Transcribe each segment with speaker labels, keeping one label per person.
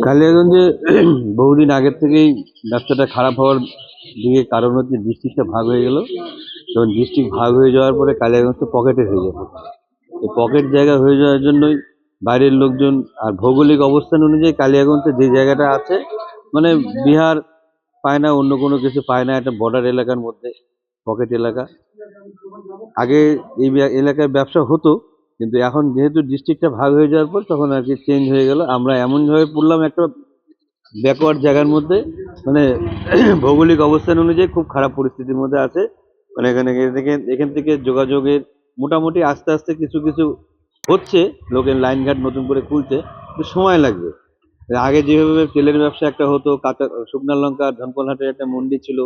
Speaker 1: কালিয়াগঞ্জে বহুদিন আগের থেকেই ব্যবসাটা খারাপ হওয়ার দিকে কারণ হচ্ছে ডিস্ট্রিক্টটা ভাগ হয়ে গেল। তখন ডিস্ট্রিক্ট ভাগ হয়ে যাওয়ার পরে কালিয়াগঞ্জ তো পকেটে হয়ে যাবে। এই পকেট জায়গা হয়ে যাওয়ার জন্যই বাইরের লোকজন, আর ভৌগোলিক অবস্থান অনুযায়ী কালিয়াগঞ্জে যে জায়গাটা আছে, মানে বিহার পায় না, অন্য কোনো কিছু পায় না, একটা বর্ডার এলাকার মধ্যে পকেট এলাকা। আগে এই এলাকায় ব্যবসা হতো, কিন্তু এখন যেহেতু ডিস্ট্রিক্টটা ভাগ হয়ে যাওয়ার পর তখন আর কি চেঞ্জ হয়ে গেল। আমরা এমনভাবে পড়লাম একটা ব্যাকওয়ার্ড জায়গার মধ্যে, মানে ভৌগোলিক অবস্থান অনুযায়ী খুব খারাপ পরিস্থিতির মধ্যে আছে। মানে এখান থেকে যোগাযোগের মোটামুটি আস্তে আস্তে কিছু কিছু হচ্ছে, লোকের লাইনঘাট নতুন করে খুলছে, কিন্তু সময় লাগবে। আগে যেভাবে তেলের ব্যবসা একটা হতো, কাঁচা শুকনা লঙ্কা ধনপলহাটের একটা মন্ডি ছিল,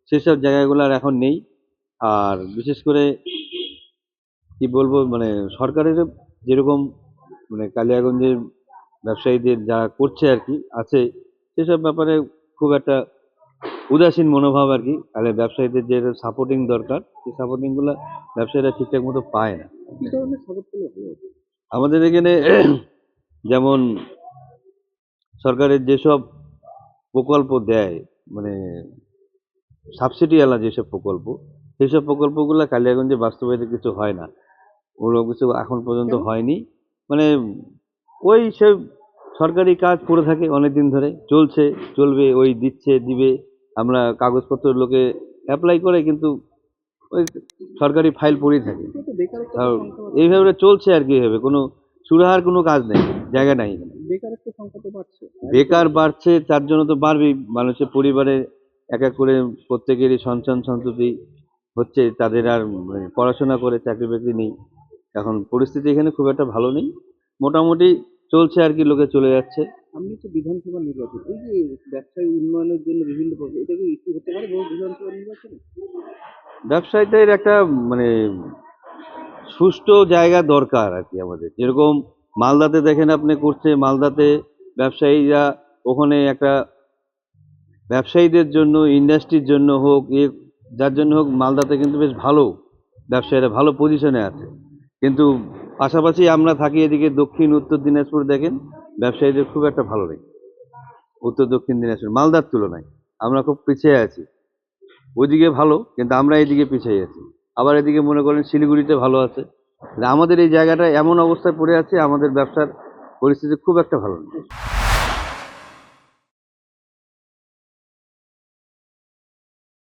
Speaker 1: সেসব জায়গাগুলো আর এখন নেই। আর বিশেষ করে কি বলবো, মানে সরকারের যেরকম মানে কালিয়াগঞ্জের ব্যবসায়ীদের যা করছে আর কি আছে, সেসব ব্যাপারে খুব একটা উদাসীন মনোভাব আর কি। তাহলে ব্যবসায়ীদের যে সাপোর্টিং দরকার, সেই সাপোর্টিং গুলা ব্যবসায়ীরা ঠিকঠাক মতো পায় না।
Speaker 2: কি ধরনের সাপোর্ট পেলে ভালো হতো?
Speaker 1: আমাদের এখানে যেমন সরকারের যেসব প্রকল্প দেয়, মানে সাবসিডিওয়ালা যেসব প্রকল্প, সেইসব প্রকল্পগুলো কালিয়াগঞ্জে বাস্তবায়িত কিছু হয় না। ওগুলো কিছু এখন পর্যন্ত
Speaker 2: কেন?
Speaker 1: হয়নি। মানে ওই সব সরকারি কাজ পড়ে থাকে অনেকদিন ধরে, চলছে, চলবে, ওই দিচ্ছে, দিবে। আমরা কাগজপত্র লোকে অ্যাপ্লাই করে, কিন্তু ওই সরকারি ফাইল পড়েই থাকে।
Speaker 2: এটা তো বেকারত্বের
Speaker 1: আর
Speaker 2: সংখ্যা বাড়ছে।
Speaker 1: এইভাবে চলছে আর কি। এভাবে কোনো সুরাহার কোনো কাজ নেই, জায়গা নাই এখানে।
Speaker 2: বেকারত্বের সংখ্যা তো বাড়ছে।
Speaker 1: বেকার বাড়ছে, তার জন্য তো বাড়বেই। মানুষের পরিবারে এক এক করে প্রত্যেকেরই সন্তান সন্ততি হচ্ছে, তাদের আর মানে পড়াশোনা করে চাকরি বাকরি নেই। এখন পরিস্থিতি এখানে খুব একটা ভালো নেই, মোটামুটি চলছে আর কি, লোকে চলে যাচ্ছে।
Speaker 2: আপনি তো বিধানসভা নির্বাচন, এই যে ব্যবসায়ী উন্নয়নের জন্য বিভিন্ন এটা কি ইস্যু হতে পারে বিধানসভা নির্বাচনে?
Speaker 1: ব্যবসায়ীদের একটা মানে সুষ্ঠু জায়গা দরকার আর কি আমাদের। যেরকম মালদাতে দেখেন আপনি করছে, মালদাতে ব্যবসায়ীরা ওখানে একটা ব্যবসায়ীদের জন্য, ইন্ডাস্ট্রির জন্য হোক, যার জন্য হোক, মালদাতে কিন্তু বেশ ভালো ব্যবসায়ীরা ভালো পজিশনে আছে। কিন্তু পাশাপাশি আমরা থাকি এদিকে দক্ষিণ উত্তর দিনাজপুর, দেখেন ব্যবসায়ীদের খুব একটা ভালো নেই। উত্তর দক্ষিণ দিনাজপুর মালদার তুলনায় আমরা খুব পিছিয়ে আছি। ওইদিকে ভালো, কিন্তু আমরা এইদিকে পিছিয়ে আছি। আবার এদিকে মনে করেন শিলিগুড়িতে ভালো আছে। আমাদের এই জায়গাটা এমন অবস্থায় পড়ে আছে, আমাদের ব্যবসার পরিস্থিতি খুব একটা ভালো নেই।